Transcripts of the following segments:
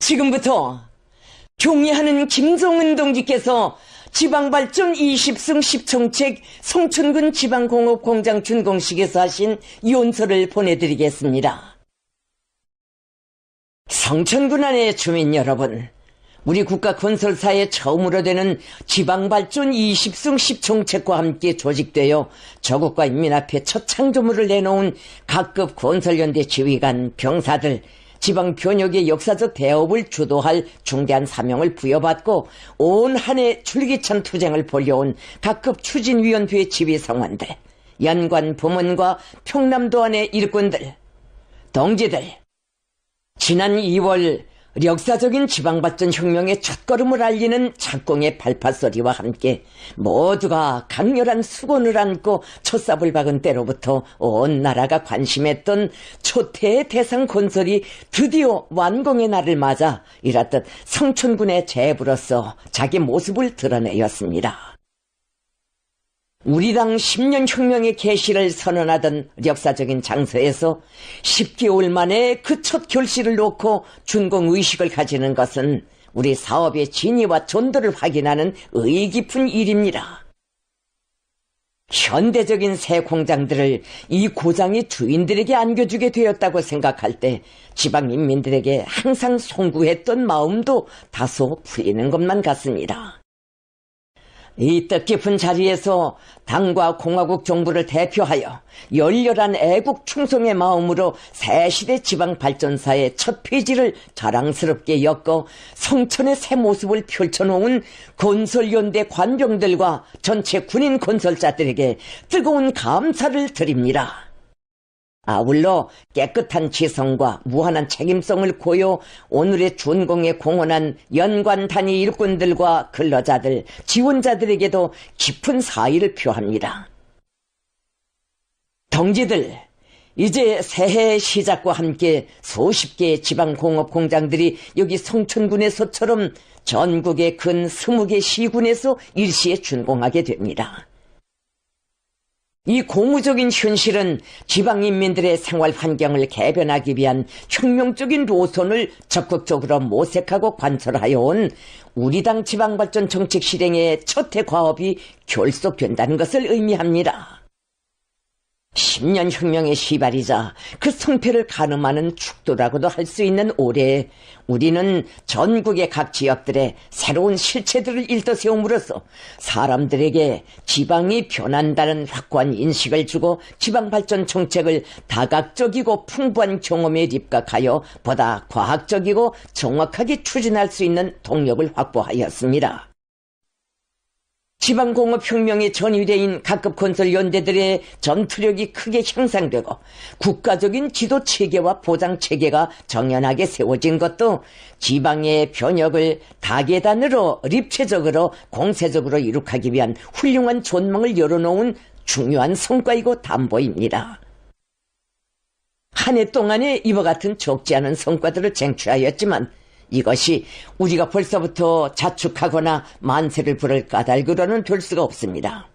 지금부터 경례하는 김종은 동지께서 지방발전 20승 10총책 성천군 지방공업공장 준공식에서 하신 연설을 보내드리겠습니다. 성천군 안의 주민 여러분, 우리 국가 건설사에 처음으로 되는 지방발전 20승 10총책과 함께 조직되어 조국과 인민 앞에 첫 창조물을 내놓은 각급 건설연대 지휘관, 병사들, 지방 변혁의 역사적 대업을 주도할 중대한 사명을 부여받고 온 한 해 줄기찬 투쟁을 벌여온 각급 추진위원회 지휘상원들, 연관 부문과 평남도 안의 일꾼들, 동지들, 지난 2월 역사적인 지방발전 혁명의 첫걸음을 알리는 착공의 발파소리와 함께 모두가 강렬한 수건을 안고 첫삽을 박은 때로부터 온 나라가 관심했던 초태의 대상 건설이 드디어 완공의 날을 맞아 이렇듯 성천군의 제부로서 자기 모습을 드러내었습니다. 우리 당 10년 혁명의 개시를 선언하던 역사적인 장소에서 10개월 만에 그 첫 결실을 놓고 준공의식을 가지는 것은 우리 사업의 진위와 존도를 확인하는 의의 깊은 일입니다. 현대적인 새 공장들을 이 고장의 주인들에게 안겨주게 되었다고 생각할 때 지방인민들에게 항상 송구했던 마음도 다소 풀리는 것만 같습니다. 이 뜻깊은 자리에서 당과 공화국 정부를 대표하여 열렬한 애국 충성의 마음으로 새시대 지방발전사의 첫 페이지를 자랑스럽게 엮어 성천의 새 모습을 펼쳐놓은 건설연대 관병들과 전체 군인 건설자들에게 뜨거운 감사를 드립니다. 아울러 깨끗한 지성과 무한한 책임성을 고여 오늘의 준공에 공헌한 연관 단위 일꾼들과 근로자들, 지원자들에게도 깊은 사의를 표합니다. 동지들, 이제 새해 시작과 함께 수십 개의 지방공업공장들이 여기 성천군에서처럼 전국의 근 20개 시군에서 일시에 준공하게 됩니다. 이 고무적인 현실은 지방인민들의 생활 환경을 개변하기 위한 혁명적인 노선을 적극적으로 모색하고 관철하여 온 우리 당 지방발전 정책 실행의 첫 해 과업이 결속된다는 것을 의미합니다. 10년 혁명의 시발이자 그 성패를 가늠하는 축도라고도 할 수 있는 올해 우리는 전국의 각 지역들의 새로운 실체들을 일떠세움으로써 사람들에게 지방이 변한다는 확고한 인식을 주고 지방발전 정책을 다각적이고 풍부한 경험에 입각하여 보다 과학적이고 정확하게 추진할 수 있는 동력을 확보하였습니다. 지방공업혁명의 전위대인 각급 건설연대들의 전투력이 크게 향상되고 국가적인 지도체계와 보장체계가 정연하게 세워진 것도 지방의 변혁을 다계단으로 입체적으로 공세적으로 이룩하기 위한 훌륭한 전망을 열어놓은 중요한 성과이고 담보입니다. 한 해 동안에 이와 같은 적지 않은 성과들을 쟁취하였지만 이것이 우리가 벌써부터 자축하거나 만세를 부를 까닭으로는 될 수가 없습니다.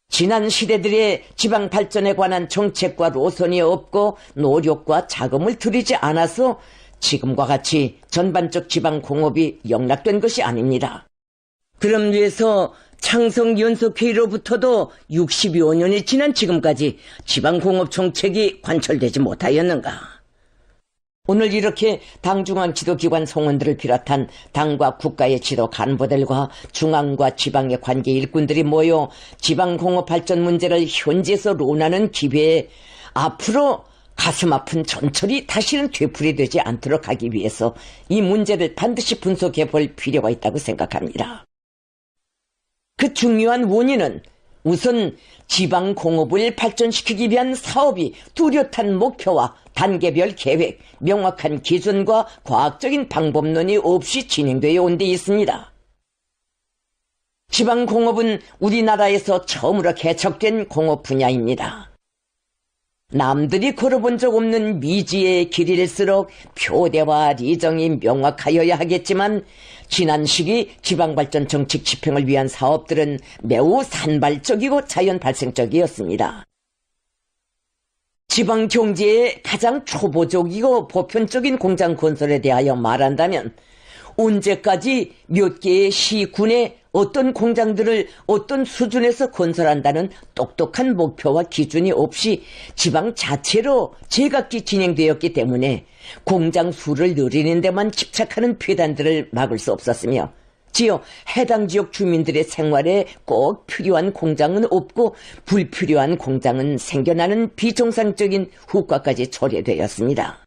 지난 시대들의 지방 발전에 관한 정책과 노선이 없고 노력과 자금을 들이지 않아서 지금과 같이 전반적 지방 공업이 영락된 것이 아닙니다. 그럼 위해서 창성연석회의로부터도 60여 년이 지난 지금까지 지방공업 정책이 관철되지 못하였는가? 오늘 이렇게 당중앙 지도기관 성원들을 비롯한 당과 국가의 지도 간부들과 중앙과 지방의 관계 일꾼들이 모여 지방공업 발전 문제를 현지에서 논하는 기회에 앞으로 가슴 아픈 전철이 다시는 되풀이되지 않도록 하기 위해서 이 문제를 반드시 분석해 볼 필요가 있다고 생각합니다. 그 중요한 원인은 우선 지방공업을 발전시키기 위한 사업이 뚜렷한 목표와 단계별 계획, 명확한 기준과 과학적인 방법론이 없이 진행되어 온 데 있습니다. 지방공업은 우리나라에서 처음으로 개척된 공업 분야입니다. 남들이 걸어본 적 없는 미지의 길일수록 표대와 리정이 명확하여야 하겠지만 지난 시기 지방발전 정책 집행을 위한 사업들은 매우 산발적이고 자연 발생적이었습니다. 지방 경제의 가장 초보적이고 보편적인 공장 건설에 대하여 말한다면 언제까지 몇 개의 시군에 어떤 공장들을 어떤 수준에서 건설한다는 똑똑한 목표와 기준이 없이 지방 자체로 제각기 진행되었기 때문에 공장 수를 늘리는 데만 집착하는 폐단들을 막을 수 없었으며 지어 해당 지역 주민들의 생활에 꼭 필요한 공장은 없고 불필요한 공장은 생겨나는 비정상적인 후과까지 초래되었습니다.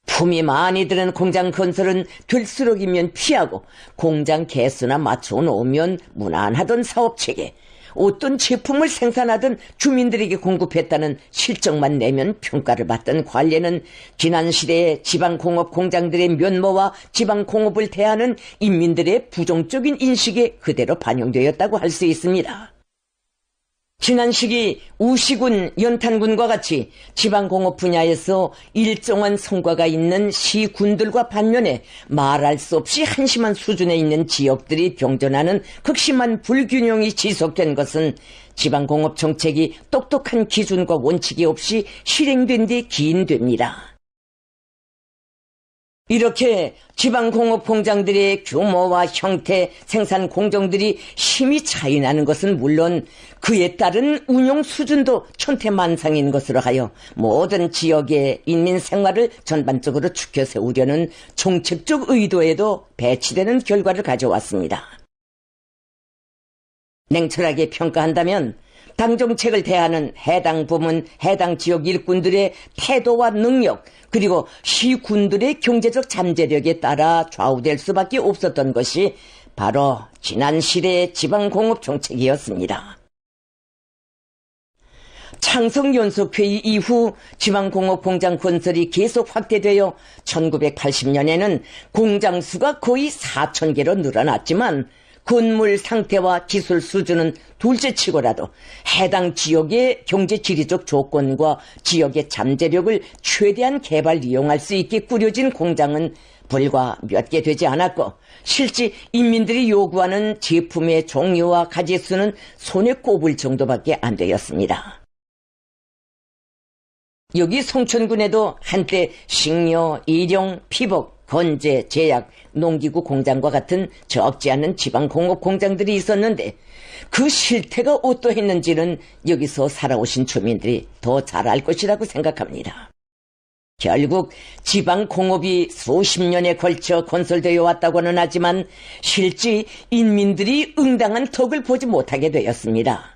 품이 많이 드는 공장 건설은 될수록이면 피하고 공장 개수나 맞춰 놓으면 무난하던 사업체계, 어떤 제품을 생산하든 주민들에게 공급했다는 실적만 내면 평가를 받던 관례는 지난 시대의 지방공업 공장들의 면모와 지방공업을 대하는 인민들의 부정적인 인식에 그대로 반영되었다고 할 수 있습니다. 지난 시기 우시군, 연탄군과 같이 지방공업 분야에서 일정한 성과가 있는 시군들과 반면에 말할 수 없이 한심한 수준에 있는 지역들이 병존하는 극심한 불균형이 지속된 것은 지방공업 정책이 똑똑한 기준과 원칙이 없이 실행된 데 기인됩니다. 이렇게 지방공업 공장들의 규모와 형태, 생산 공정들이 심히 차이나는 것은 물론 그에 따른 운영 수준도 천태만상인 것으로 하여 모든 지역의 인민 생활을 전반적으로 추켜 세우려는 정책적 의도에도 배치되는 결과를 가져왔습니다. 냉철하게 평가한다면 당정책을 대하는 해당 부문, 해당 지역 일꾼들의 태도와 능력, 그리고 시군들의 경제적 잠재력에 따라 좌우될 수밖에 없었던 것이 바로 지난 시대의 지방공업 정책이었습니다. 창성연석회의 이후 지방공업 공장 건설이 계속 확대되어 1980년에는 공장 수가 거의 4,000개로 늘어났지만 건물 상태와 기술 수준은 둘째치고라도 해당 지역의 경제 지리적 조건과 지역의 잠재력을 최대한 개발 이용할 수 있게 꾸려진 공장은 불과 몇 개 되지 않았고 실제 인민들이 요구하는 제품의 종류와 가지수는 손에 꼽을 정도밖에 안 되었습니다. 여기 송천군에도 한때 식료, 일용, 피복, 건재, 제약, 농기구 공장과 같은 적지 않은 지방공업 공장들이 있었는데 그 실태가 어떠했는지는 여기서 살아오신 주민들이 더 잘 알 것이라고 생각합니다. 결국 지방공업이 수십 년에 걸쳐 건설되어 왔다고는 하지만 실제 인민들이 응당한 덕을 보지 못하게 되었습니다.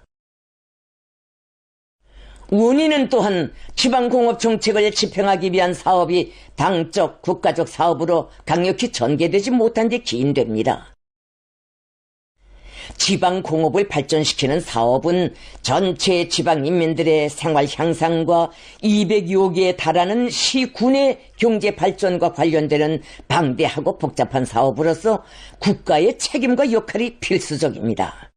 원인은 또한 지방공업 정책을 집행하기 위한 사업이 당적, 국가적 사업으로 강력히 전개되지 못한 데 기인됩니다. 지방공업을 발전시키는 사업은 전체 지방인민들의 생활 향상과 200여 개에 달하는 시군의 경제 발전과 관련되는 방대하고 복잡한 사업으로서 국가의 책임과 역할이 필수적입니다.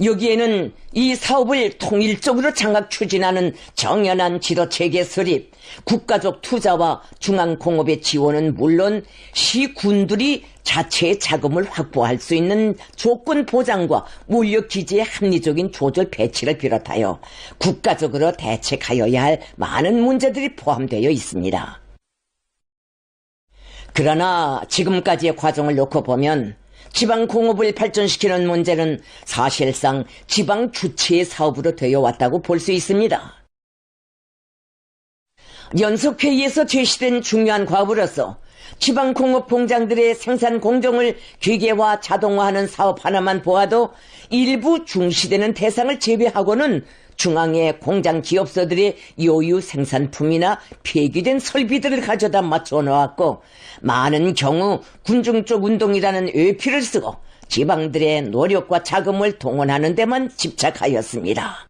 여기에는 이 사업을 통일적으로 장악 추진하는 정연한 지도체계 설립, 국가적 투자와 중앙공업의 지원은 물론 시군들이 자체의 자금을 확보할 수 있는 조건 보장과 물력기지의 합리적인 조절 배치를 비롯하여 국가적으로 대책하여야 할 많은 문제들이 포함되어 있습니다. 그러나 지금까지의 과정을 놓고 보면 지방공업을 발전시키는 문제는 사실상 지방 주체의 사업으로 되어 왔다고 볼 수 있습니다. 연석회의에서 제시된 중요한 과업으로서 지방공업 공장들의 생산 공정을 기계화 자동화하는 사업 하나만 보아도 일부 중시되는 대상을 제외하고는 중앙의 공장 기업소들의 요유 생산품이나 폐기된 설비들을 가져다 맞춰 놓았고 많은 경우 군중적 운동이라는 외피를 쓰고 지방들의 노력과 자금을 동원하는 데만 집착하였습니다.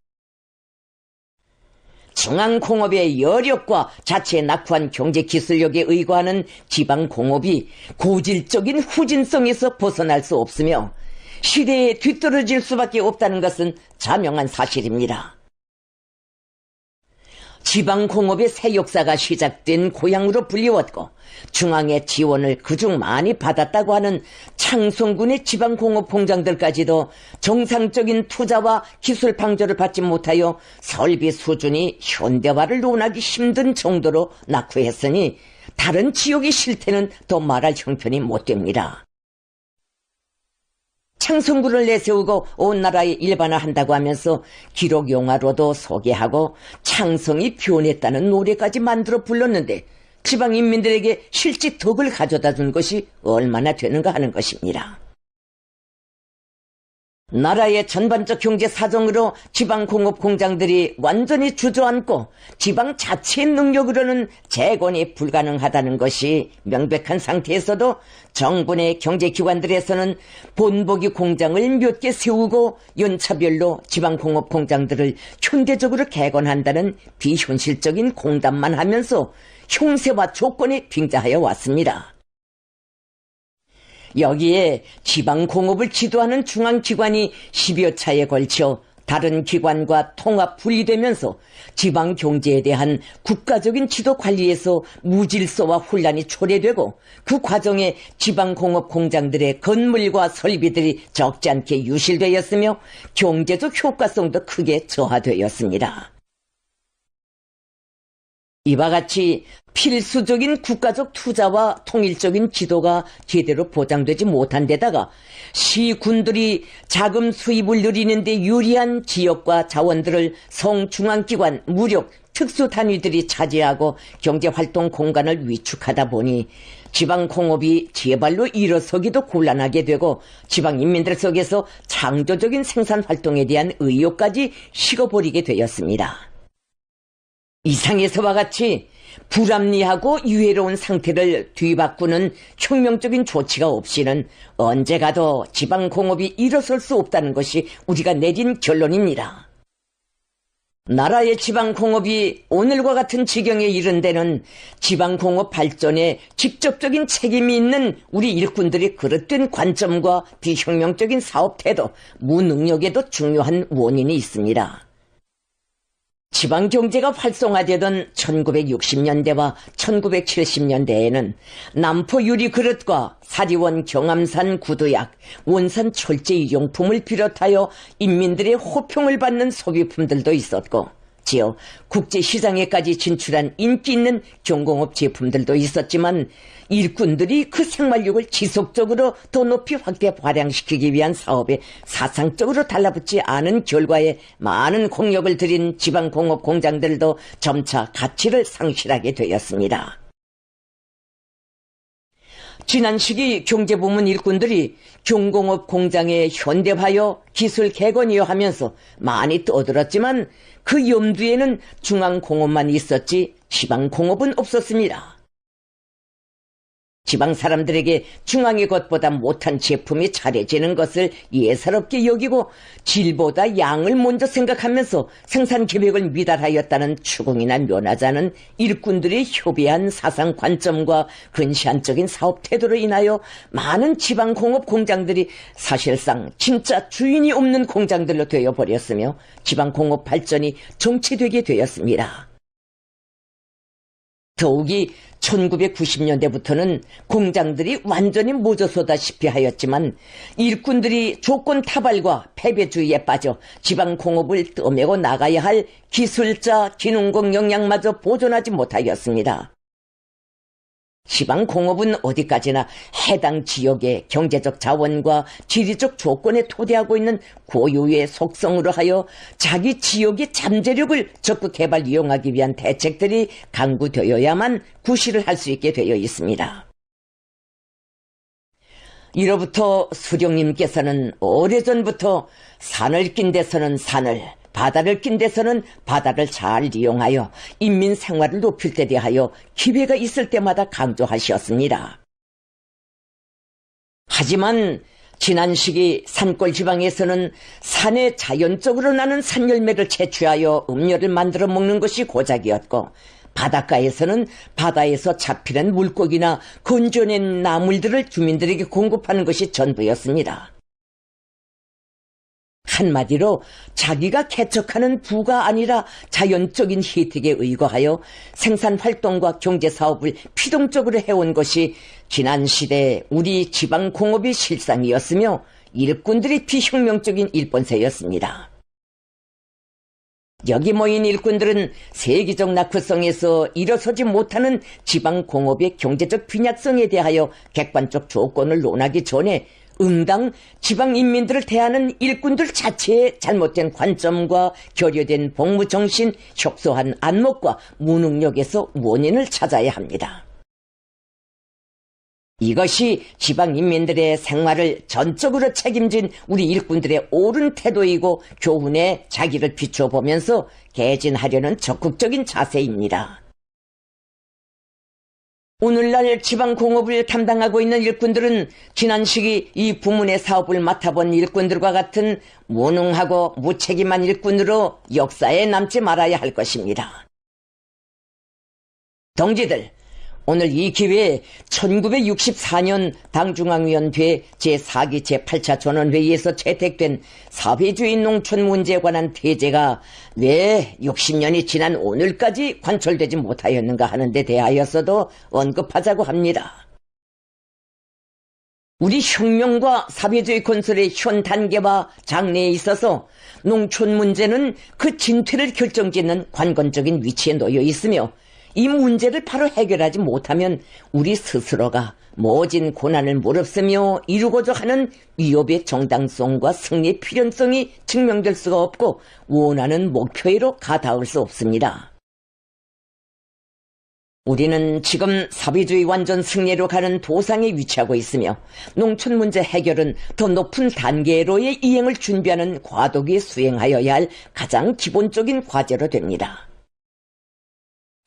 중앙공업의 여력과 자체의 낙후한 경제기술력에 의거하는 지방공업이 고질적인 후진성에서 벗어날 수 없으며 시대에 뒤떨어질 수밖에 없다는 것은 자명한 사실입니다. 지방공업의 새 역사가 시작된 고향으로 불리웠고 중앙의 지원을 그중 많이 받았다고 하는 창성군의 지방공업 공장들까지도 정상적인 투자와 기술 방조를 받지 못하여 설비 수준이 현대화를 논하기 힘든 정도로 낙후했으니 다른 지역의 실태는 더 말할 형편이 못 됩니다. 창성군을 내세우고 온 나라에 일반화한다고 하면서 기록 영화로도 소개하고 창성이 변했다는 노래까지 만들어 불렀는데 지방 인민들에게 실제 덕을 가져다 준 것이 얼마나 되는가 하는 것입니다. 나라의 전반적 경제 사정으로 지방 공업 공장들이 완전히 주저앉고 지방 자치의 능력으로는 재건이 불가능하다는 것이 명백한 상태에서도 정부 내 경제기관들에서는 본보기 공장을 몇 개 세우고 연차별로 지방 공업 공장들을 현대적으로 개건한다는 비현실적인 공단만 하면서 형세와 조건에 빙자하여 왔습니다. 여기에 지방공업을 지도하는 중앙기관이 10여 차에 걸쳐 다른 기관과 통합 분리되면서 지방경제에 대한 국가적인 지도 관리에서 무질서와 혼란이 초래되고 그 과정에 지방공업 공장들의 건물과 설비들이 적지 않게 유실되었으며 경제적 효과성도 크게 저하되었습니다. 이와 같이 필수적인 국가적 투자와 통일적인 지도가 제대로 보장되지 못한 데다가 시군들이 자금 수입을 누리는 데 유리한 지역과 자원들을 성중앙기관, 무력, 특수단위들이 차지하고 경제활동 공간을 위축하다 보니 지방공업이 제발로 일어서기도 곤란하게 되고 지방인민들 속에서 창조적인 생산활동에 대한 의욕까지 식어버리게 되었습니다. 이상에서와 같이 불합리하고 유해로운 상태를 뒤바꾸는 혁명적인 조치가 없이는 언제 가도 지방공업이 일어설 수 없다는 것이 우리가 내린 결론입니다. 나라의 지방공업이 오늘과 같은 지경에 이른 데는 지방공업 발전에 직접적인 책임이 있는 우리 일꾼들이 그릇된 관점과 비혁명적인 사업태도, 무능력에도 중요한 원인이 있습니다. 지방경제가 활성화되던 1960년대와 1970년대에는 남포 유리 그릇과 사리원 경암산 구두약, 원산 철제 일용품을 비롯하여 인민들의 호평을 받는 소비품들도 있었고 지어 국제시장에까지 진출한 인기 있는 경공업 제품들도 있었지만 일꾼들이 그 생활력을 지속적으로 더 높이 확대 발양시키기 위한 사업에 사상적으로 달라붙지 않은 결과에 많은 공력을 들인 지방공업 공장들도 점차 가치를 상실하게 되었습니다. 지난 시기 경제부문 일꾼들이 경공업 공장의 현대화요, 기술 개건이요 하면서 많이 떠들었지만 그 염두에는 중앙공업만 있었지 지방공업은 없었습니다. 지방 사람들에게 중앙의 것보다 못한 제품이 잘해지는 것을 예사롭게 여기고 질보다 양을 먼저 생각하면서 생산 계획을 미달하였다는 추궁이나 면하자는 일꾼들의 협의한 사상 관점과 근시안적인 사업 태도로 인하여 많은 지방공업 공장들이 사실상 진짜 주인이 없는 공장들로 되어버렸으며 지방공업 발전이 정체되게 되었습니다. 더욱이 1990년대부터는 공장들이 완전히 모져서다시피 하였지만 일꾼들이 조건 타발과 패배주의에 빠져 지방공업을 떠매고 나가야 할 기술자, 기능공 역량마저 보존하지 못하였습니다. 지방공업은 어디까지나 해당 지역의 경제적 자원과 지리적 조건에 토대하고 있는 고유의 속성으로 하여 자기 지역의 잠재력을 적극 개발 이용하기 위한 대책들이 강구되어야만 구실을 할 수 있게 되어 있습니다. 이로부터 수령님께서는 오래전부터 산을 낀 데서는 산을, 바다를 낀 데서는 바다를 잘 이용하여 인민 생활을 높일 때 대하여 기회가 있을 때마다 강조하셨습니다. 하지만 지난 시기 산골 지방에서는 산에 자연적으로 나는 산열매를 채취하여 음료를 만들어 먹는 것이 고작이었고 바닷가에서는 바다에서 잡히는 물고기나 건져낸 나물들을 주민들에게 공급하는 것이 전부였습니다. 한마디로 자기가 개척하는 부가 아니라 자연적인 혜택에 의거하여 생산활동과 경제사업을 피동적으로 해온 것이 지난 시대 우리 지방공업의 실상이었으며 일꾼들의 비혁명적인 일본세였습니다. 여기 모인 일꾼들은 세계적 낙후성에서 일어서지 못하는 지방공업의 경제적 빈약성에 대하여 객관적 조건을 논하기 전에 응당 지방인민들을 대하는 일꾼들 자체의 잘못된 관점과 결여된 복무정신, 협소한 안목과 무능력에서 원인을 찾아야 합니다. 이것이 지방인민들의 생활을 전적으로 책임진 우리 일꾼들의 옳은 태도이고 교훈에 자기를 비춰보면서 개진하려는 적극적인 자세입니다. 오늘날 지방공업을 담당하고 있는 일꾼들은 지난 시기 이 부문의 사업을 맡아본 일꾼들과 같은 무능하고 무책임한 일꾼으로 역사에 남지 말아야 할 것입니다. 동지들, 오늘 이 기회에 1964년 당중앙위원회 제4기 제8차 전원회의에서 채택된 사회주의 농촌 문제에 관한 대제가 왜 60년이 지난 오늘까지 관철되지 못하였는가 하는 데 대하여서도 언급하자고 합니다. 우리 혁명과 사회주의 건설의 현 단계와 장래에 있어서 농촌 문제는 그 진퇴를 결정짓는 관건적인 위치에 놓여 있으며 이 문제를 바로 해결하지 못하면 우리 스스로가 모진 고난을 무릅쓰며 이루고자 하는 위협의 정당성과 승리의 필연성이 증명될 수가 없고 원하는 목표로 가닿을 수 없습니다. 우리는 지금 사회주의 완전 승리로 가는 도상에 위치하고 있으며 농촌 문제 해결은 더 높은 단계로의 이행을 준비하는 과도기에 수행하여야 할 가장 기본적인 과제로 됩니다.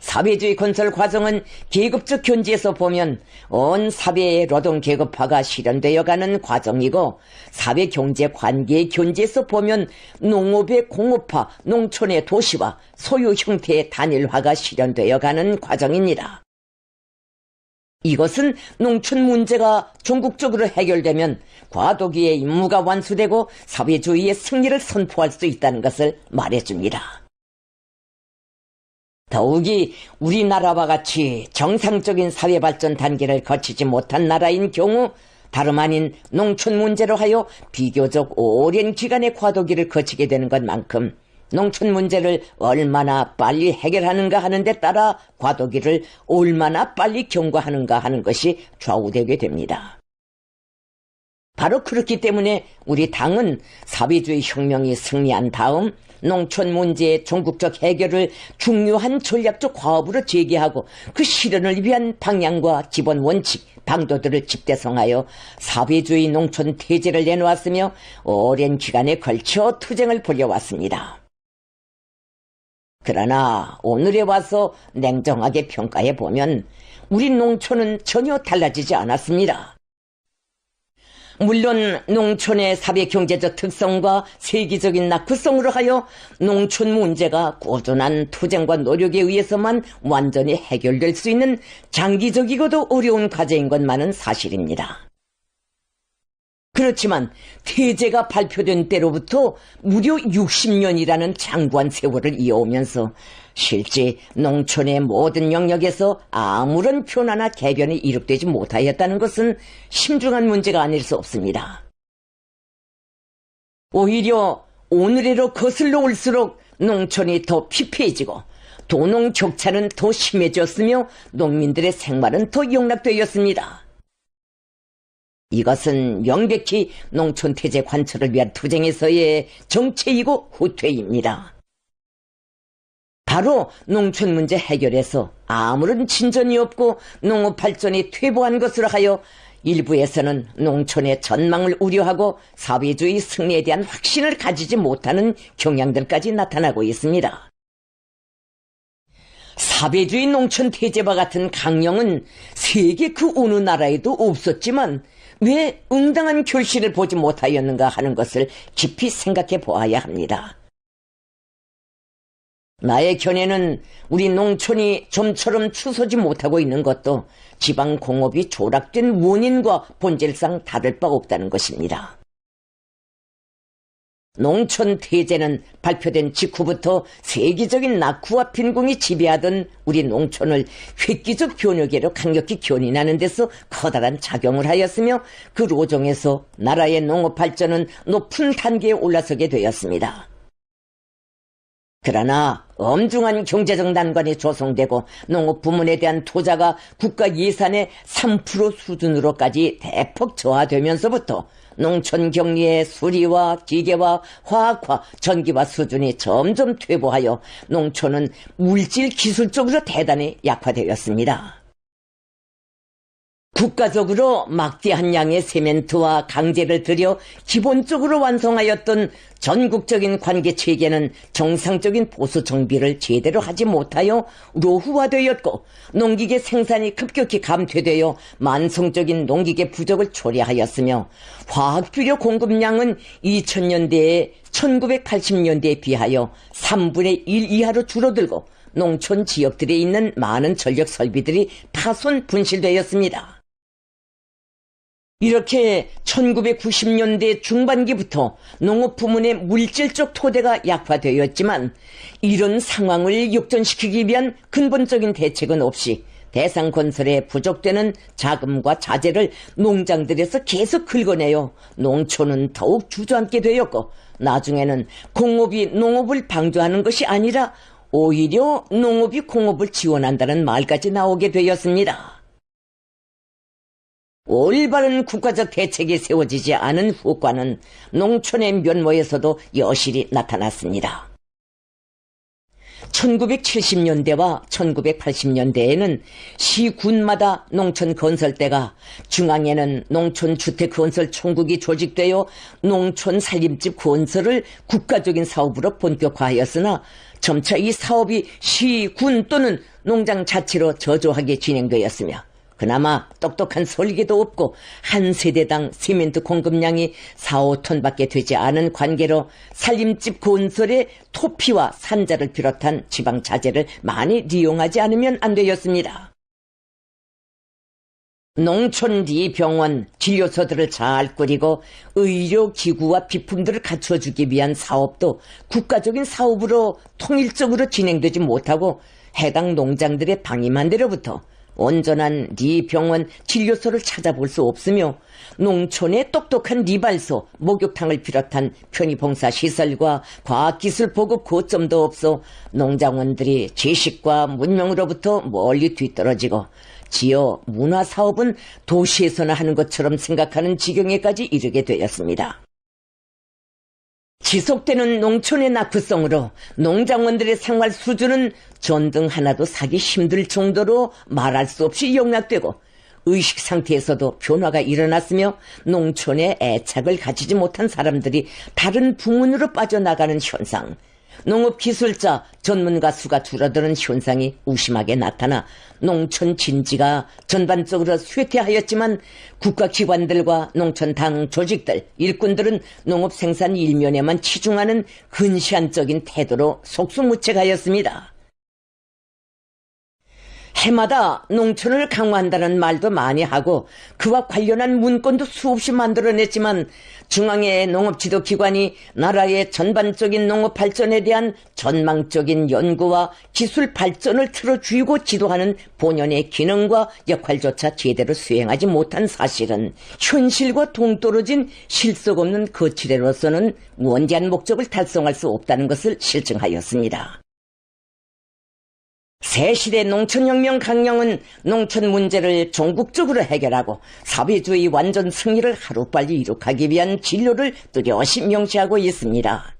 사회주의 건설 과정은 계급적 견지에서 보면 온 사회의 노동계급화가 실현되어가는 과정이고 사회경제관계의 견지에서 보면 농업의 공업화, 농촌의 도시화, 소유 형태의 단일화가 실현되어가는 과정입니다. 이것은 농촌 문제가 전국적으로 해결되면 과도기의 임무가 완수되고 사회주의의 승리를 선포할 수 있다는 것을 말해줍니다. 더욱이 우리나라와 같이 정상적인 사회발전 단계를 거치지 못한 나라인 경우 다름 아닌 농촌 문제로 하여 비교적 오랜 기간의 과도기를 거치게 되는 것만큼 농촌 문제를 얼마나 빨리 해결하는가 하는 데 따라 과도기를 얼마나 빨리 경과하는가 하는 것이 좌우되게 됩니다. 바로 그렇기 때문에 우리 당은 사회주의 혁명이 승리한 다음 농촌 문제의 전국적 해결을 중요한 전략적 과업으로 제기하고 그 실현을 위한 방향과 기본 원칙, 방도들을 집대성하여 사회주의 농촌 대제를 내놓았으며 오랜 기간에 걸쳐 투쟁을 벌여왔습니다. 그러나 오늘에 와서 냉정하게 평가해보면 우리 농촌은 전혀 달라지지 않았습니다. 물론 농촌의 사회경제적 특성과 세계적인 낙후성으로 하여 농촌 문제가 꾸준한 투쟁과 노력에 의해서만 완전히 해결될 수 있는 장기적이고도 어려운 과제인 것만은 사실입니다. 그렇지만 대제가 발표된 때로부터 무려 60년이라는 장구한 세월을 이어오면서 실제 농촌의 모든 영역에서 아무런 변화나 개변이 이룩되지 못하였다는 것은 심중한 문제가 아닐 수 없습니다. 오히려 오늘에로 거슬러 올수록 농촌이 더 피폐해지고 도농 격차는 더 심해졌으며 농민들의 생활은 더 영락되었습니다. 이것은 명백히 농촌 태제 관철을 위한 투쟁에서의 정체이고 후퇴입니다. 바로 농촌 문제 해결에서 아무런 진전이 없고 농업 발전이 퇴보한 것으로 하여 일부에서는 농촌의 전망을 우려하고 사회주의 승리에 대한 확신을 가지지 못하는 경향들까지 나타나고 있습니다. 사회주의 농촌 태제와 같은 강령은 세계 그 어느 나라에도 없었지만 왜 응당한 결실을 보지 못하였는가 하는 것을 깊이 생각해 보아야 합니다. 나의 견해는 우리 농촌이 좀처럼 추서지 못하고 있는 것도 지방공업이 조락된 원인과 본질상 다를 바 없다는 것입니다. 농촌 태제는 발표된 직후부터 세계적인 낙후와 빈궁이 지배하던 우리 농촌을 획기적 변혁계로 강력히 견인하는 데서 커다란 작용을 하였으며 그 로종에서 나라의 농업 발전은 높은 단계에 올라서게 되었습니다. 그러나 엄중한 경제적 난관이 조성되고 농업 부문에 대한 투자가 국가 예산의 3% 수준으로까지 대폭 저하되면서부터 농촌 경리의 수리와 기계와 화학화, 전기화 수준이 점점 퇴보하여 농촌은 물질 기술적으로 대단히 약화되었습니다. 국가적으로 막대한 양의 세멘트와 강제를 들여 기본적으로 완성하였던 전국적인 관계체계는 정상적인 보수 정비를 제대로 하지 못하여 노후화되었고 농기계 생산이 급격히 감퇴되어 만성적인 농기계 부족을 초래하였으며 화학비료 공급량은 2000년대에 1980년대에 비하여 3분의 1 이하로 줄어들고 농촌 지역들에 있는 많은 전력 설비들이 파손 분실되었습니다. 이렇게 1990년대 중반기부터 농업 부문의 물질적 토대가 약화되었지만 이런 상황을 역전시키기 위한 근본적인 대책은 없이 대상건설에 부족되는 자금과 자재를 농장들에서 계속 긁어내어 농촌은 더욱 주저앉게 되었고 나중에는 공업이 농업을 방조하는 것이 아니라 오히려 농업이 공업을 지원한다는 말까지 나오게 되었습니다. 올바른 국가적 대책이 세워지지 않은 후과는 농촌의 면모에서도 여실히 나타났습니다. 1970년대와 1980년대에는 시군마다 농촌 건설대가 중앙에는 농촌주택건설 총국이 조직되어 농촌 살림집 건설을 국가적인 사업으로 본격화하였으나 점차 이 사업이 시, 군 또는 농장 자체로 저조하게 진행되었으며 그나마 똑똑한 설계도 없고 한 세대당 시멘트 공급량이 4, 5톤밖에 되지 않은 관계로 살림집 건설에 토피와 산자를 비롯한 지방 자재를 많이 이용하지 않으면 안 되었습니다. 농촌 리 병원, 진료소들을 잘 꾸리고 의료기구와 비품들을 갖춰주기 위한 사업도 국가적인 사업으로 통일적으로 진행되지 못하고 해당 농장들의 방임한 데로부터 온전한 리병원, 진료소를 찾아볼 수 없으며 농촌의 똑똑한 리발소, 목욕탕을 비롯한 편의봉사시설과 과학기술 보급 거점도 없어 농장원들이 지식과 문명으로부터 멀리 뒤떨어지고 지어 문화사업은 도시에서나 하는 것처럼 생각하는 지경에까지 이르게 되었습니다. 지속되는 농촌의 낙후성으로 농장원들의 생활 수준은 전등 하나도 사기 힘들 정도로 말할 수 없이 영락되고 의식 상태에서도 변화가 일어났으며 농촌에 애착을 가지지 못한 사람들이 다른 부문으로 빠져나가는 현상, 농업기술자, 전문가 수가 줄어드는 현상이 우심하게 나타나 농촌 진지가 전반적으로 쇠퇴하였지만 국가기관들과 농촌당 조직들, 일꾼들은 농업생산 일면에만 치중하는 근시안적인 태도로 속수무책하였습니다. 해마다 농촌을 강화한다는 말도 많이 하고 그와 관련한 문건도 수없이 만들어냈지만 중앙의 농업지도기관이 나라의 전반적인 농업 발전에 대한 전망적인 연구와 기술 발전을 틀어주고 지도하는 본연의 기능과 역할조차 제대로 수행하지 못한 사실은 현실과 동떨어진 실속 없는 거치대로서는 원대한 목적을 달성할 수 없다는 것을 실증하였습니다. 새시대 농촌혁명 강령은 농촌 문제를 전국적으로 해결하고 사회주의 완전 승리를 하루빨리 이룩하기 위한 진로를 뚜렷이 명시하고 있습니다.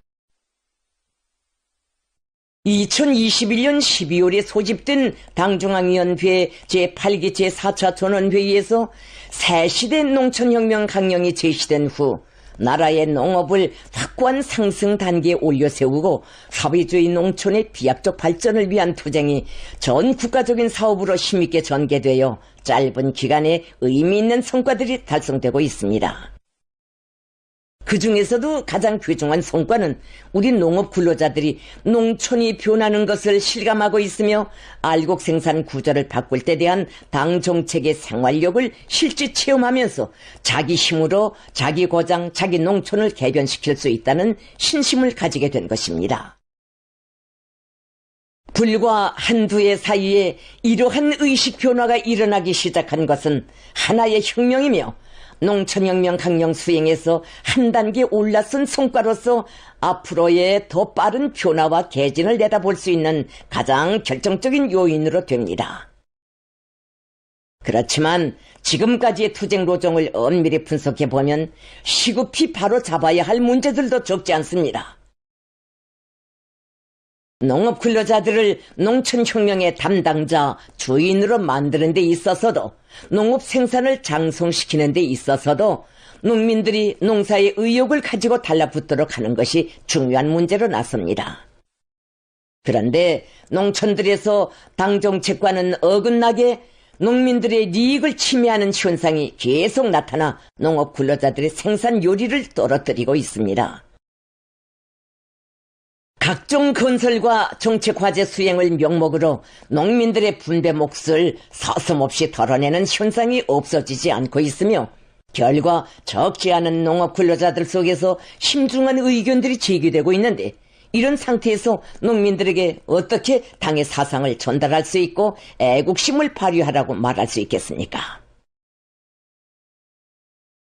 2021년 12월에 소집된 당중앙위원회 제8기 제4차 전원회의에서 새시대 농촌혁명 강령이 제시된 후 나라의 농업을 확고한 상승 단계에 올려세우고 사회주의 농촌의 비약적 발전을 위한 투쟁이 전 국가적인 사업으로 힘있게 전개되어 짧은 기간에 의미 있는 성과들이 달성되고 있습니다. 그 중에서도 가장 귀중한 성과는 우리 농업 근로자들이 농촌이 변하는 것을 실감하고 있으며 알곡 생산 구조를 바꿀 때 대한 당 정책의 생활력을 실제 체험하면서 자기 힘으로 자기 고장, 자기 농촌을 개변시킬 수 있다는 신심을 가지게 된 것입니다. 불과 한두 해 사이에 이러한 의식 변화가 일어나기 시작한 것은 하나의 혁명이며 농촌혁명 강령 수행에서 한 단계 올라선 성과로서 앞으로의 더 빠른 변화와 개진을 내다볼 수 있는 가장 결정적인 요인으로 됩니다. 그렇지만 지금까지의 투쟁 로정을 엄밀히 분석해보면 시급히 바로 잡아야 할 문제들도 적지 않습니다. 농업 근로자들을 농촌혁명의 담당자, 주인으로 만드는 데 있어서도 농업 생산을 장성시키는 데 있어서도 농민들이 농사의 의욕을 가지고 달라붙도록 하는 것이 중요한 문제로 나섭니다. 그런데 농촌들에서 당정책과는 어긋나게 농민들의 이익을 침해하는 현상이 계속 나타나 농업 근로자들의 생산 요리를 떨어뜨리고 있습니다. 각종 건설과 정책 과제 수행을 명목으로 농민들의 분배 몫을 서슴없이 덜어내는 현상이 없어지지 않고 있으며 결과 적지 않은 농업 근로자들 속에서 심중한 의견들이 제기되고 있는데 이런 상태에서 농민들에게 어떻게 당의 사상을 전달할 수 있고 애국심을 발휘하라고 말할 수 있겠습니까?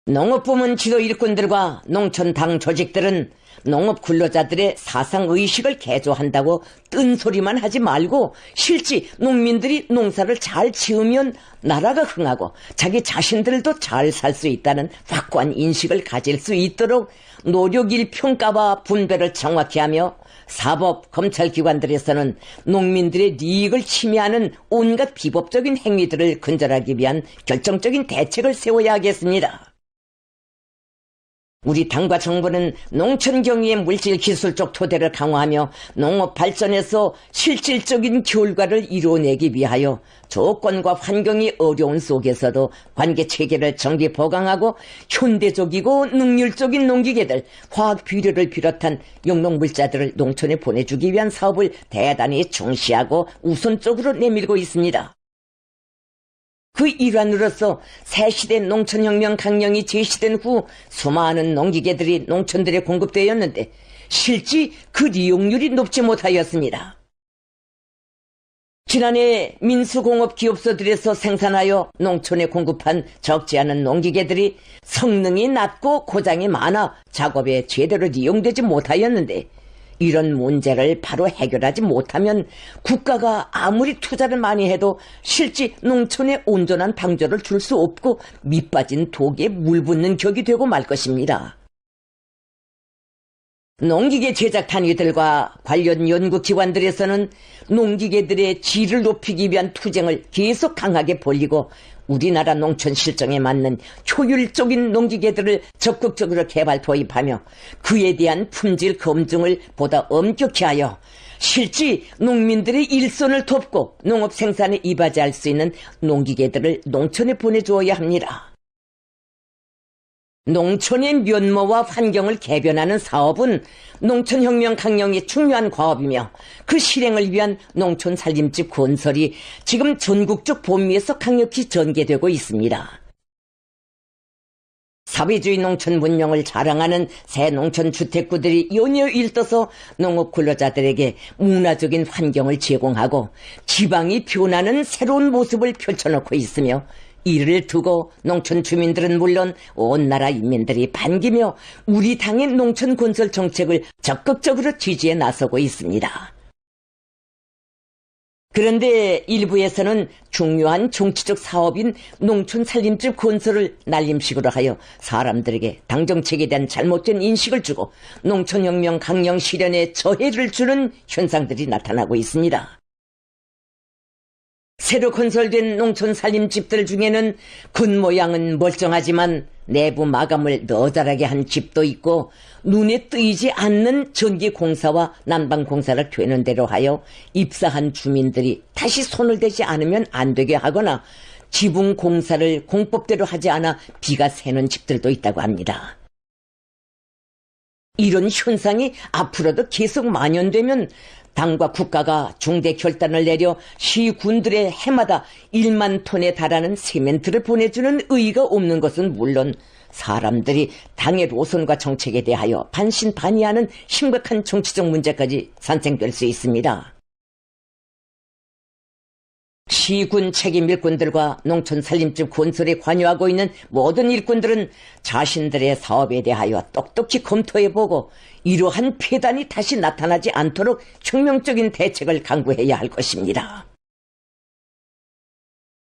농업부문 지도 일꾼들과 농촌당 조직들은 농업 근로자들의 사상의식을 개조한다고 뜬소리만 하지 말고 실제 농민들이 농사를 잘 지으면 나라가 흥하고 자기 자신들도 잘 살 수 있다는 확고한 인식을 가질 수 있도록 노력일 평가와 분배를 정확히 하며 사법, 검찰기관들에서는 농민들의 이익을 침해하는 온갖 비법적인 행위들을 근절하기 위한 결정적인 대책을 세워야 하겠습니다. 우리 당과 정부는 농촌 경위의 물질 기술적 토대를 강화하며 농업 발전에서 실질적인 결과를 이루어내기 위하여 조건과 환경이 어려운 속에서도 관계 체계를 정기 보강하고 현대적이고 능률적인 농기계들, 화학 비료를 비롯한 영농물자들을 농촌에 보내주기 위한 사업을 대단히 중시하고 우선적으로 내밀고 있습니다. 그 일환으로서 새시대 농촌혁명 강령이 제시된 후 수많은 농기계들이 농촌들에 공급되었는데 실제 그 이용률이 높지 못하였습니다. 지난해 민수공업기업소들에서 생산하여 농촌에 공급한 적지 않은 농기계들이 성능이 낮고 고장이 많아 작업에 제대로 이용되지 못하였는데 이런 문제를 바로 해결하지 못하면 국가가 아무리 투자를 많이 해도 실제 농촌에 온전한 방조를 줄 수 없고 밑빠진 독에 물 붓는 격이 되고 말 것입니다. 농기계 제작 단위들과 관련 연구기관들에서는 농기계들의 질을 높이기 위한 투쟁을 계속 강하게 벌이고 우리나라 농촌 실정에 맞는 효율적인 농기계들을 적극적으로 개발 도입하며 그에 대한 품질 검증을 보다 엄격히 하여 실제 농민들의 일손을 돕고 농업 생산에 이바지할 수 있는 농기계들을 농촌에 보내주어야 합니다. 농촌의 면모와 환경을 개변하는 사업은 농촌혁명 강령의 중요한 과업이며 그 실행을 위한 농촌 살림집 건설이 지금 전국적 범위에서 강력히 전개되고 있습니다. 사회주의 농촌 문명을 자랑하는 새 농촌 주택구들이 연이어 일떠서 농업 근로자들에게 문화적인 환경을 제공하고 지방이 변하는 새로운 모습을 펼쳐놓고 있으며 이를 두고 농촌 주민들은 물론 온 나라 인민들이 반기며 우리 당의 농촌 건설 정책을 적극적으로 지지해 나서고 있습니다. 그런데 일부에서는 중요한 정치적 사업인 농촌 살림집 건설을 날림식으로 하여 사람들에게 당정책에 대한 잘못된 인식을 주고 농촌혁명 강령 실현에 저해를 주는 현상들이 나타나고 있습니다. 새로 건설된 농촌 살림집들 중에는 겉모양은 멀쩡하지만 내부 마감을 너덜하게 한 집도 있고 눈에 띄지 않는 전기공사와 난방공사를 되는 대로 하여 입사한 주민들이 다시 손을 대지 않으면 안 되게 하거나 지붕공사를 공법대로 하지 않아 비가 새는 집들도 있다고 합니다. 이런 현상이 앞으로도 계속 만연되면 당과 국가가 중대 결단을 내려 시군들의 해마다 1만 톤에 달하는 세멘트를 보내주는 의의가 없는 것은 물론 사람들이 당의 노선과 정책에 대하여 반신반의하는 심각한 정치적 문제까지 산생될 수 있습니다. 시군 책임 일꾼들과 농촌 살림집 건설에 관여하고 있는 모든 일꾼들은 자신들의 사업에 대하여 똑똑히 검토해보고 이러한 폐단이 다시 나타나지 않도록 혁명적인 대책을 강구해야 할 것입니다.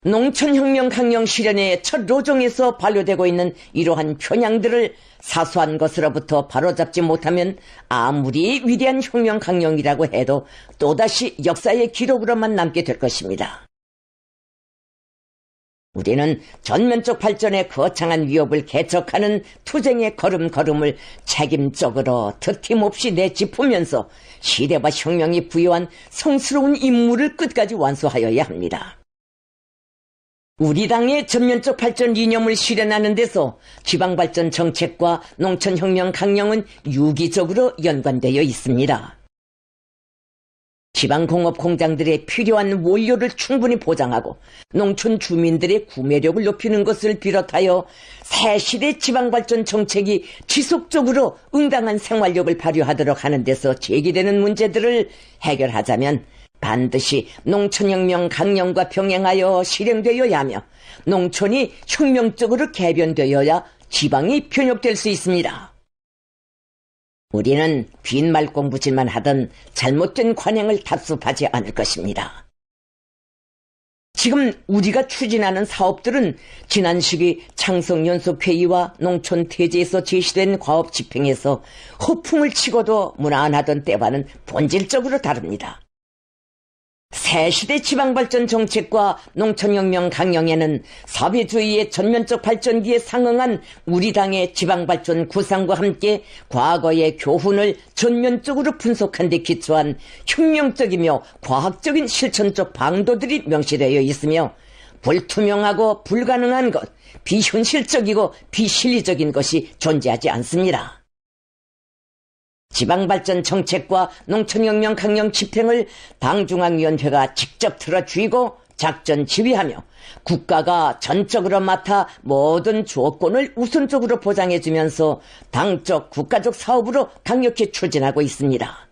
농촌혁명 강령 실현의 첫 로정에서 반려되고 있는 이러한 편향들을 사소한 것으로부터 바로잡지 못하면 아무리 위대한 혁명 강령이라고 해도 또다시 역사의 기록으로만 남게 될 것입니다. 우리는 전면적 발전에 거창한 위협을 개척하는 투쟁의 걸음걸음을 책임적으로 드팀없이 내짚으면서 시대와 혁명이 부여한 성스러운 임무를 끝까지 완수하여야 합니다. 우리 당의 전면적 발전 이념을 실현하는 데서 지방발전 정책과 농촌혁명 강령은 유기적으로 연관되어 있습니다. 지방공업 공장들의 필요한 원료를 충분히 보장하고 농촌 주민들의 구매력을 높이는 것을 비롯하여 새시대 지방발전 정책이 지속적으로 응당한 생활력을 발휘하도록 하는 데서 제기되는 문제들을 해결하자면 반드시 농촌혁명 강령과 병행하여 실행되어야 하며 농촌이 혁명적으로 개변되어야 지방이 변혁될 수 있습니다. 우리는 빈말 공부질만 하던 잘못된 관행을 답습하지 않을 것입니다. 지금 우리가 추진하는 사업들은 지난 시기 창성연속회의와 농촌대제에서 제시된 과업 집행에서 허풍을 치고도 무난하던 때와는 본질적으로 다릅니다. 새시대 지방발전 정책과 농촌혁명 강령에는 사회주의의 전면적 발전기에 상응한 우리 당의 지방발전 구상과 함께 과거의 교훈을 전면적으로 분석한 데 기초한 혁명적이며 과학적인 실천적 방도들이 명시되어 있으며 불투명하고 불가능한 것, 비현실적이고 비실리적인 것이 존재하지 않습니다. 지방발전 정책과 농촌혁명 강령 집행을 당중앙위원회가 직접 틀어쥐고 작전 지휘하며 국가가 전적으로 맡아 모든 조건을 우선적으로 보장해주면서 당적 국가적 사업으로 강력히 추진하고 있습니다.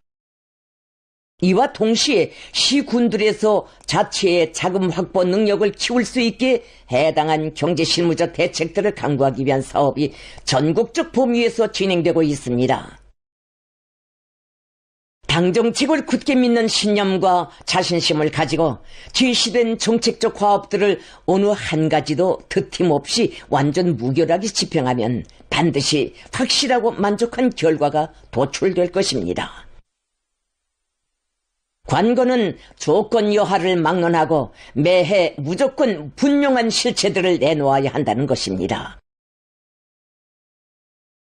이와 동시에 시군들에서 자체의 자금 확보 능력을 키울 수 있게 해당한 경제실무적 대책들을 강구하기 위한 사업이 전국적 범위에서 진행되고 있습니다. 당정책을 굳게 믿는 신념과 자신심을 가지고 제시된 정책적 과업들을 어느 한 가지도 드팀없이 완전 무결하게 집행하면 반드시 확실하고 만족한 결과가 도출될 것입니다. 관건은 조건 여하를 막론하고 매해 무조건 분명한 실체들을 내놓아야 한다는 것입니다.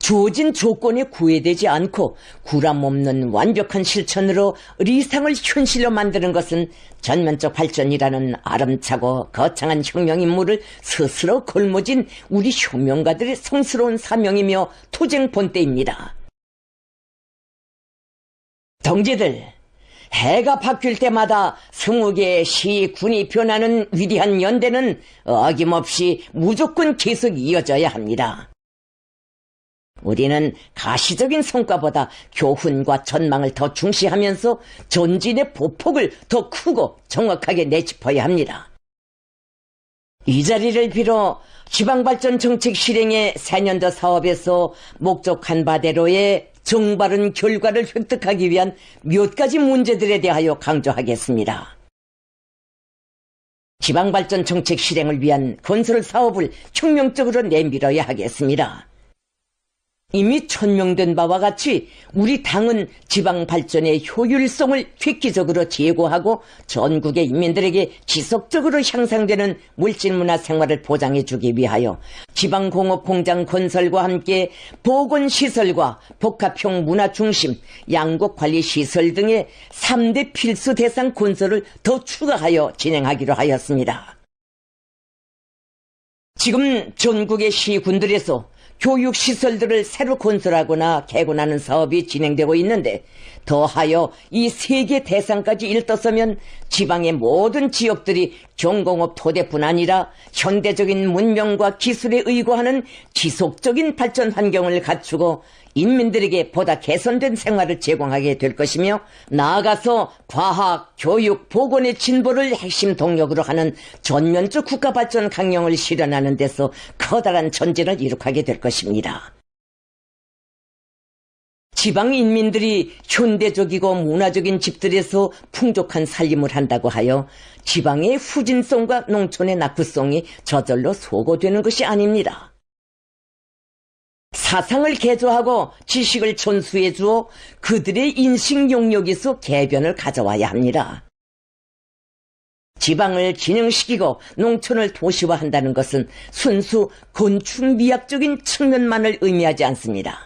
주어진 조건에 구애되지 않고 구람없는 완벽한 실천으로 리상을 현실로 만드는 것은 전면적 발전이라는 아름차고 거창한 혁명 임무를 스스로 걸머진 우리 혁명가들의 성스러운 사명이며 투쟁 본때입니다. 동지들, 해가 바뀔 때마다 20개의 시군이 변하는 위대한 연대는 어김없이 무조건 계속 이어져야 합니다. 우리는 가시적인 성과보다 교훈과 전망을 더 중시하면서 전진의 보폭을 더 크고 정확하게 내짚어야 합니다. 이 자리를 빌어 지방발전 정책 실행의 4년도 사업에서 목적한 바대로의 정바른 결과를 획득하기 위한 몇 가지 문제들에 대하여 강조하겠습니다. 지방발전 정책 실행을 위한 건설 사업을 혁명적으로 내밀어야 하겠습니다. 이미 천명된 바와 같이 우리 당은 지방발전의 효율성을 획기적으로 제고하고 전국의 인민들에게 지속적으로 향상되는 물질문화 생활을 보장해주기 위하여 지방공업공장 건설과 함께 보건시설과 복합형 문화중심, 양곡관리시설 등의 3대 필수 대상 건설을 더 추가하여 진행하기로 하였습니다. 지금 전국의 시군들에서 교육시설들을 새로 건설하거나 개관하는 사업이 진행되고 있는데, 더하여 이 세 개 대상까지 일떴으면 지방의 모든 지역들이 경공업 토대뿐 아니라 현대적인 문명과 기술에 의거하는 지속적인 발전 환경을 갖추고 인민들에게 보다 개선된 생활을 제공하게 될 것이며, 나아가서 과학, 교육, 보건의 진보를 핵심 동력으로 하는 전면적 국가발전 강령을 실현하는 데서 커다란 전진을 이룩하게 될 것입니다. 지방 인민들이 현대적이고 문화적인 집들에서 풍족한 살림을 한다고 하여 지방의 후진성과 농촌의 낙후성이 저절로 소거되는 것이 아닙니다. 사상을 개조하고 지식을 전수해 주어 그들의 인식 영역에서 개변을 가져와야 합니다. 지방을 진흥시키고 농촌을 도시화한다는 것은 순수 건축미학적인 측면만을 의미하지 않습니다.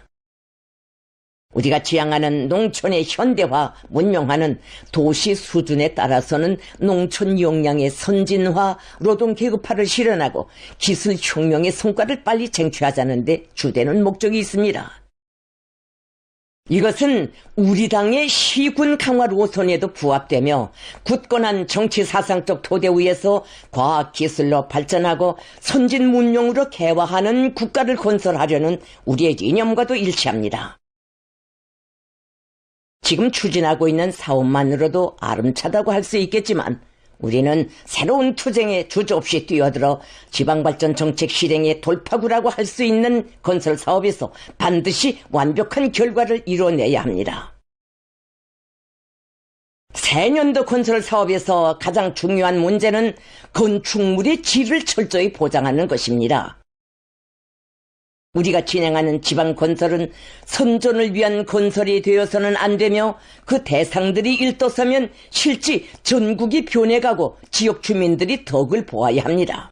우리가 지향하는 농촌의 현대화, 문명화는 도시 수준에 따라서는 농촌 역량의 선진화, 노동계급화를 실현하고 기술혁명의 성과를 빨리 쟁취하자는 데 주되는 목적이 있습니다. 이것은 우리 당의 시군 강화 노선에도 부합되며 굳건한 정치사상적 토대 위에서 과학기술로 발전하고 선진 문명으로 개화하는 국가를 건설하려는 우리의 이념과도 일치합니다. 지금 추진하고 있는 사업만으로도 아름차다고 할 수 있겠지만 우리는 새로운 투쟁에 주저없이 뛰어들어 지방발전 정책 실행의 돌파구라고 할 수 있는 건설 사업에서 반드시 완벽한 결과를 이뤄내야 합니다. 새년도 건설 사업에서 가장 중요한 문제는 건축물의 질을 철저히 보장하는 것입니다. 우리가 진행하는 지방 건설은 선전을 위한 건설이 되어서는 안 되며 그 대상들이 일떠서면 실제 전국이 변해가고 지역 주민들이 덕을 보아야 합니다.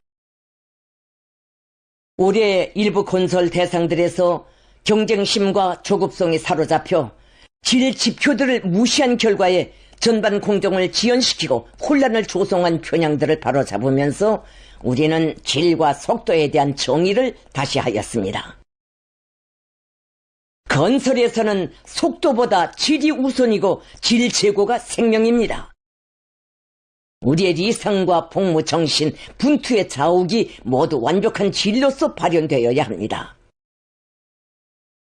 올해 일부 건설 대상들에서 경쟁심과 조급성에 사로잡혀 질 지표들을 무시한 결과에 전반 공정을 지연시키고 혼란을 조성한 편향들을 바로잡으면서 우리는 질과 속도에 대한 정의를 다시 하였습니다. 건설에서는 속도보다 질이 우선이고 질 제고가 생명입니다. 우리의 리상과 복무 정신, 분투의 자욱이 모두 완벽한 진로서 발현되어야 합니다.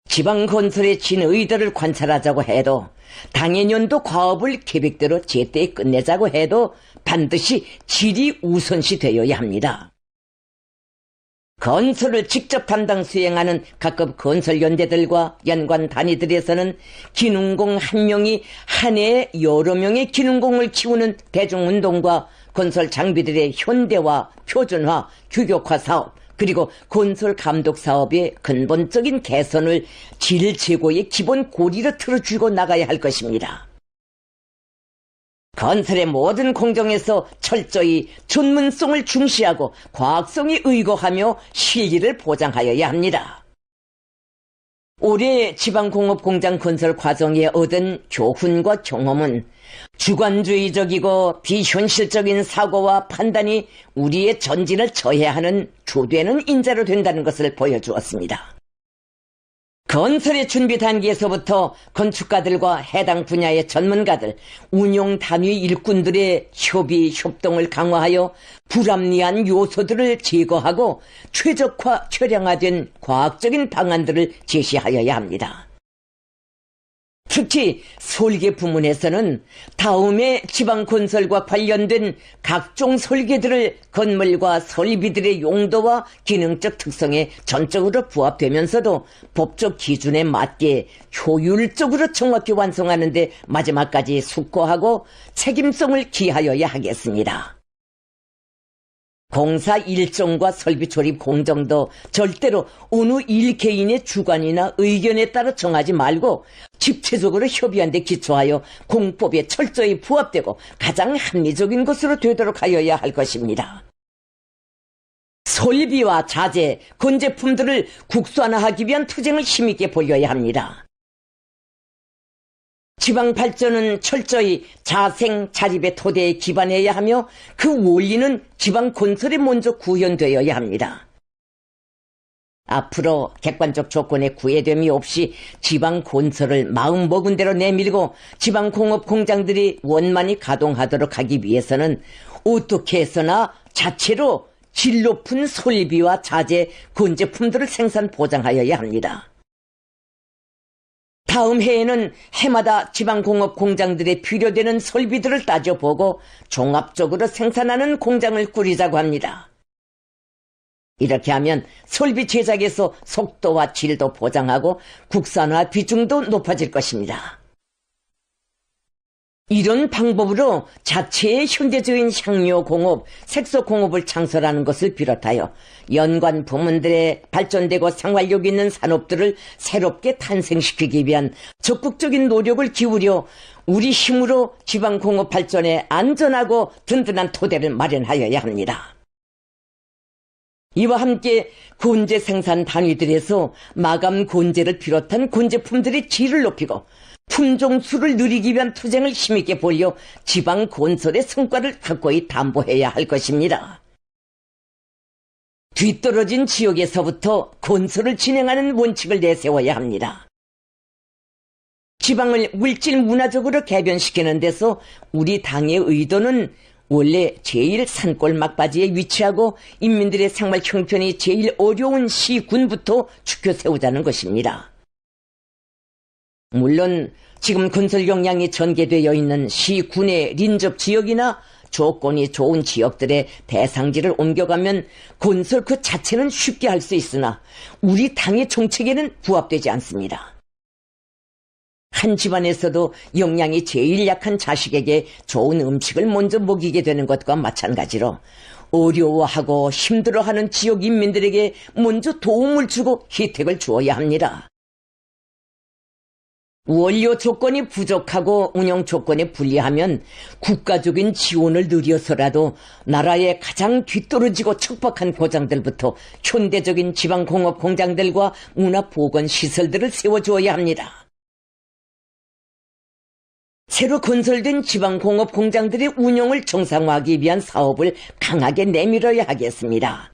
지방 건설의 진의도를 관찰하자고 해도 당해년도 과업을 계획대로 제때에 끝내자고 해도 반드시 질이 우선시 되어야 합니다. 건설을 직접 담당 수행하는 각급 건설연대들과 연관 단위들에서는 기능공 한 명이 한 해에 여러 명의 기능공을 키우는 대중운동과 건설 장비들의 현대화, 표준화, 규격화 사업, 그리고 건설 감독 사업의 근본적인 개선을 질 제고의 기본 고리로 틀어주고 나가야 할 것입니다. 건설의 모든 공정에서 철저히 전문성을 중시하고 과학성이 의거하며 실리를 보장하여야 합니다. 올해 지방공업공장 건설 과정에 얻은 교훈과 경험은 주관주의적이고 비현실적인 사고와 판단이 우리의 전진을 저해하는 주되는 인자로 된다는 것을 보여주었습니다. 건설의 준비 단계에서부터 건축가들과 해당 분야의 전문가들, 운용 단위 일꾼들의 협의, 협동을 강화하여 불합리한 요소들을 제거하고 최적화, 최량화된 과학적인 방안들을 제시하여야 합니다. 특히 설계 부문에서는 다음에 지방건설과 관련된 각종 설계들을 건물과 설비들의 용도와 기능적 특성에 전적으로 부합되면서도 법적 기준에 맞게 효율적으로 정확히 완성하는 데 마지막까지 숙고하고 책임성을 기하여야 하겠습니다. 공사 일정과 설비 조립 공정도 절대로 어느 일개인의 주관이나 의견에 따라 정하지 말고 집체적으로 협의한 데 기초하여 공법에 철저히 부합되고 가장 합리적인 것으로 되도록 하여야 할 것입니다. 설비와 자재, 건제품들을 국산화하기 위한 투쟁을 힘있게 벌여야 합니다. 지방 발전은 철저히 자생, 자립의 토대에 기반해야 하며 그 원리는 지방 건설에 먼저 구현되어야 합니다. 앞으로 객관적 조건에 구애됨이 없이 지방 건설을 마음먹은 대로 내밀고 지방 공업 공장들이 원만히 가동하도록 하기 위해서는 어떻게 해서나 자체로 질 높은 설비와 자재, 건제품들을 생산 보장하여야 합니다. 다음 해에는 해마다 지방공업 공장들에 필요되는 설비들을 따져보고 종합적으로 생산하는 공장을 꾸리자고 합니다. 이렇게 하면 설비 제작에서 속도와 질도 보장하고 국산화 비중도 높아질 것입니다. 이런 방법으로 자체의 현대적인 향료공업, 색소공업을 창설하는 것을 비롯하여 연관 부문들의 발전되고 생활력 있는 산업들을 새롭게 탄생시키기 위한 적극적인 노력을 기울여 우리 힘으로 지방공업 발전에 안전하고 든든한 토대를 마련하여야 합니다. 이와 함께 건재 생산 단위들에서 마감 건재를 비롯한 건제품들의 질을 높이고 품종수를 누리기 위한 투쟁을 힘있게 벌여 지방 건설의 성과를 확고히 담보해야 할 것입니다. 뒤떨어진 지역에서부터 건설을 진행하는 원칙을 내세워야 합니다. 지방을 물질 문화적으로 개변시키는 데서 우리 당의 의도는 원래 제일 산골 막바지에 위치하고 인민들의 생활 형편이 제일 어려운 시군부터 추켜 세우자는 것입니다. 물론 지금 건설 역량이 전개되어 있는 시군의 lin접 지역이나 조건이 좋은 지역들의 대상지를 옮겨가면 건설 그 자체는 쉽게 할 수 있으나 우리 당의 정책에는 부합되지 않습니다. 한 집안에서도 역량이 제일 약한 자식에게 좋은 음식을 먼저 먹이게 되는 것과 마찬가지로 어려워하고 힘들어하는 지역 인민들에게 먼저 도움을 주고 혜택을 주어야 합니다. 원료 조건이 부족하고 운영 조건에 불리하면 국가적인 지원을 누려서라도 나라의 가장 뒤떨어지고 척박한 고장들부터 현대적인 지방공업 공장들과 문화보건시설들을 세워주어야 합니다. 새로 건설된 지방공업 공장들의 운영을 정상화하기 위한 사업을 강하게 내밀어야 하겠습니다.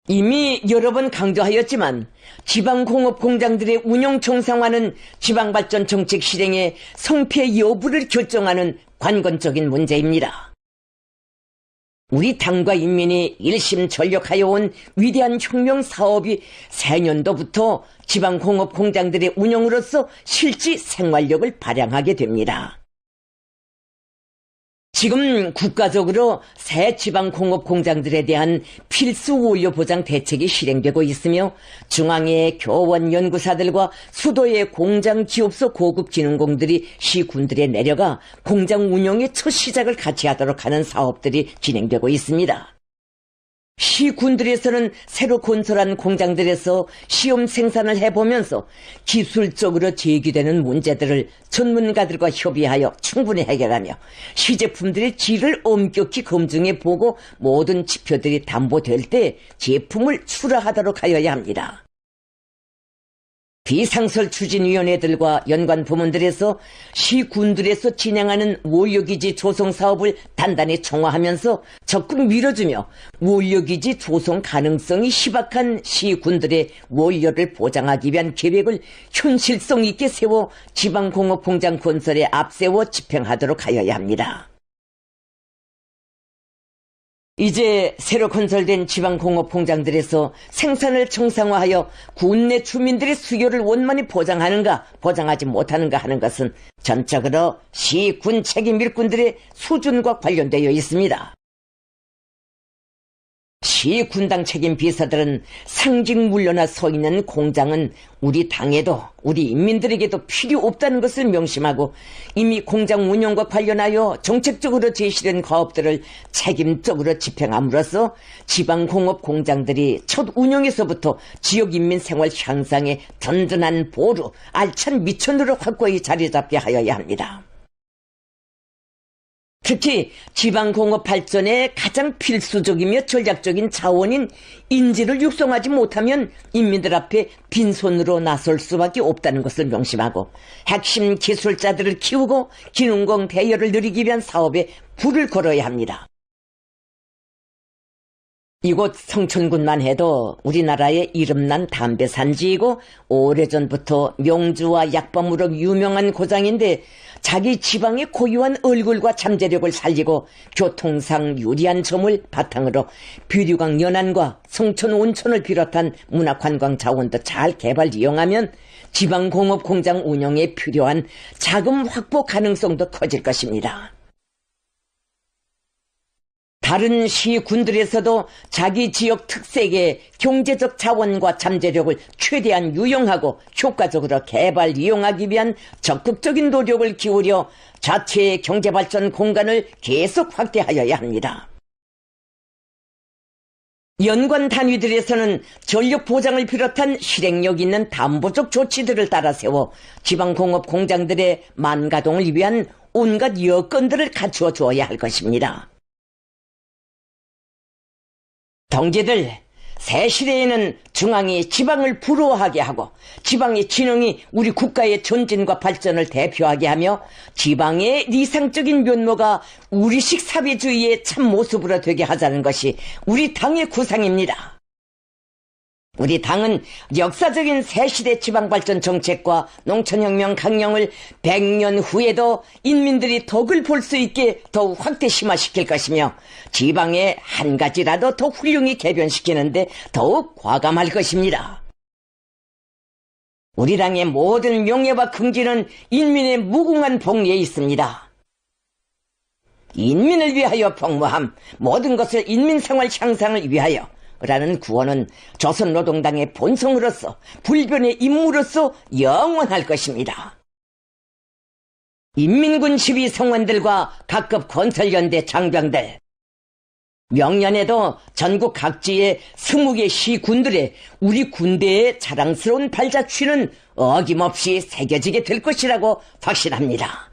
이미 여러 번 강조하였지만 지방공업 공장들의 운영 정상화는 지방발전 정책 실행의 성패 여부를 결정하는 관건적인 문제입니다. 우리 당과 인민이 일심전력하여 온 위대한 혁명 사업이 새년도부터 지방공업 공장들의 운영으로서 실질 생활력을 발휘하게 됩니다. 지금 국가적으로 새 지방공업 공장들에 대한 필수 원료 보장 대책이 실행되고 있으며 중앙의 교원 연구사들과 수도의 공장 기업소 고급 기능공들이 시군들에 내려가 공장 운영의 첫 시작을 같이 하도록 하는 사업들이 진행되고 있습니다. 시군들에서는 새로 건설한 공장들에서 시험 생산을 해보면서 기술적으로 제기되는 문제들을 전문가들과 협의하여 충분히 해결하며 시제품들의 질을 엄격히 검증해보고 모든 지표들이 담보될 때 제품을 출하하도록 하여야 합니다. 비상설 추진위원회들과 연관 부문들에서 시군들에서 진행하는 원료기지 조성 사업을 단단히 총화하면서 적극 밀어주며 원료기지 조성 가능성이 희박한 시군들의 원료를 보장하기 위한 계획을 현실성 있게 세워 지방공업공장 건설에 앞세워 집행하도록 하여야 합니다. 이제 새로 건설된 지방공업 공장들에서 생산을 정상화하여 국내 주민들의 수요를 원만히 보장하는가 보장하지 못하는가 하는 것은 전적으로 시, 군 책임 일꾼들의 수준과 관련되어 있습니다. 시, 군당 책임 비서들은 상징 물러나 서 있는 공장은 우리 당에도 우리 인민들에게도 필요 없다는 것을 명심하고 이미 공장 운영과 관련하여 정책적으로 제시된 과업들을 책임적으로 집행함으로써 지방공업 공장들이 첫 운영에서부터 지역 인민 생활 향상에 든든한 보루, 알찬 미천으로 확고히 자리 잡게 하여야 합니다. 특히 지방공업 발전에 가장 필수적이며 전략적인 자원인 인재를 육성하지 못하면 인민들 앞에 빈손으로 나설 수밖에 없다는 것을 명심하고 핵심 기술자들을 키우고 기능공 대여를 누리기 위한 사업에 불을 걸어야 합니다. 이곳 성촌군만 해도 우리나라의 이름난 담배 산지이고 오래전부터 명주와 약밤으로 유명한 고장인데 자기 지방의 고유한 얼굴과 잠재력을 살리고 교통상 유리한 점을 바탕으로 비류강 연안과 성촌 온천을 비롯한 문화관광 자원도 잘 개발 이용하면 지방공업공장 운영에 필요한 자금 확보 가능성도 커질 것입니다. 다른 시군들에서도 자기 지역 특색의 경제적 자원과 잠재력을 최대한 유용하고 효과적으로 개발 이용하기 위한 적극적인 노력을 기울여 자체의 경제발전 공간을 계속 확대하여야 합니다. 연관 단위들에서는 전력 보장을 비롯한 실행력 있는 담보적 조치들을 따라 세워 지방공업 공장들의 만가동을 위한 온갖 여건들을 갖추어 주어야 할 것입니다. 동지들, 새 시대에는 중앙이 지방을 부러워하게 하고 지방의 진흥이 우리 국가의 전진과 발전을 대표하게 하며 지방의理想적인 면모가 우리식 사회주의의 참모습으로 되게 하자는 것이 우리 당의 구상입니다. 우리 당은 역사적인 새시대 지방발전 정책과 농촌혁명 강령을 100년 후에도 인민들이 덕을 볼 수 있게 더욱 확대 심화시킬 것이며 지방에 한 가지라도 더 훌륭히 개변시키는데 더욱 과감할 것입니다. 우리 당의 모든 명예와 긍지는 인민의 무궁한 복리에 있습니다. 인민을 위하여 복무함, 모든 것을 인민생활 향상을 위하여 라는 구호는 조선노동당의 본성으로서 불변의 임무로서 영원할 것입니다. 인민군 12성원들과 각급 건설연대 장병들, 명년에도 전국 각지의 20개 시군들의 우리 군대의 자랑스러운 발자취는 어김없이 새겨지게 될 것이라고 확신합니다.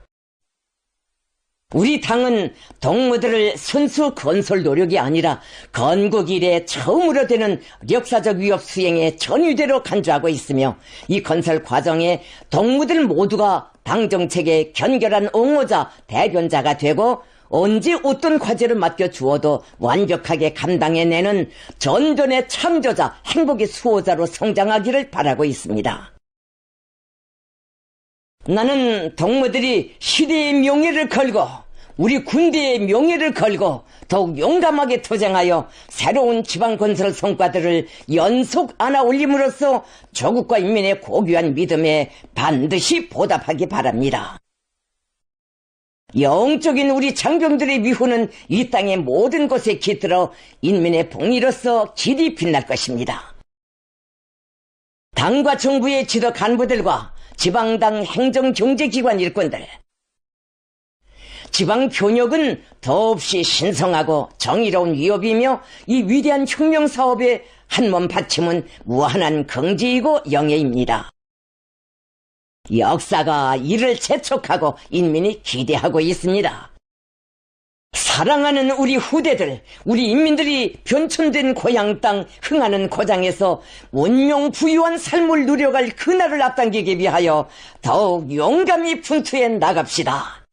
우리 당은 동무들을 순수 건설 노력이 아니라 건국 이래 처음으로 되는 역사적 위협 수행에 전위대로 간주하고 있으며 이 건설 과정에 동무들 모두가 당정책의 견결한 옹호자, 대변자가 되고 언제 어떤 과제를 맡겨주어도 완벽하게 감당해내는 전전의 창조자, 행복의 수호자로 성장하기를 바라고 있습니다. 나는 동무들이 시대의 명예를 걸고 우리 군대의 명예를 걸고 더욱 용감하게 투쟁하여 새로운 지방건설 성과들을 연속 안아 올림으로써 조국과 인민의 고귀한 믿음에 반드시 보답하기 바랍니다. 영적인 우리 장병들의 미후는 이 땅의 모든 곳에 깃들어 인민의 봉이로서 길이 빛날 것입니다. 당과 정부의 지도 간부들과 지방당 행정경제기관 일꾼들, 지방 병역은 더없이 신성하고 정의로운 위협이며 이 위대한 혁명사업의 한몸 바침은 무한한 긍지이고 영예입니다. 역사가 이를 재촉하고 인민이 기대하고 있습니다. 사랑하는 우리 후대들, 우리 인민들이 변천된 고향 땅 흥하는 고장에서 원명부유한 삶을 누려갈 그날을 앞당기기 위하여 더욱 용감히 분투해 나갑시다.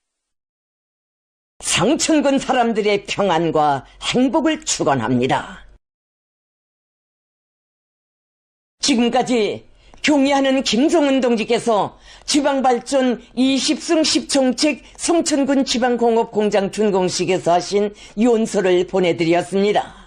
성촌군 사람들의 평안과 행복을 축원합니다. 지금까지 경의하는 김종은 동지께서 지방발전 20승 10정책 성촌군 지방공업공장 준공식에서 하신 연설을 보내드렸습니다.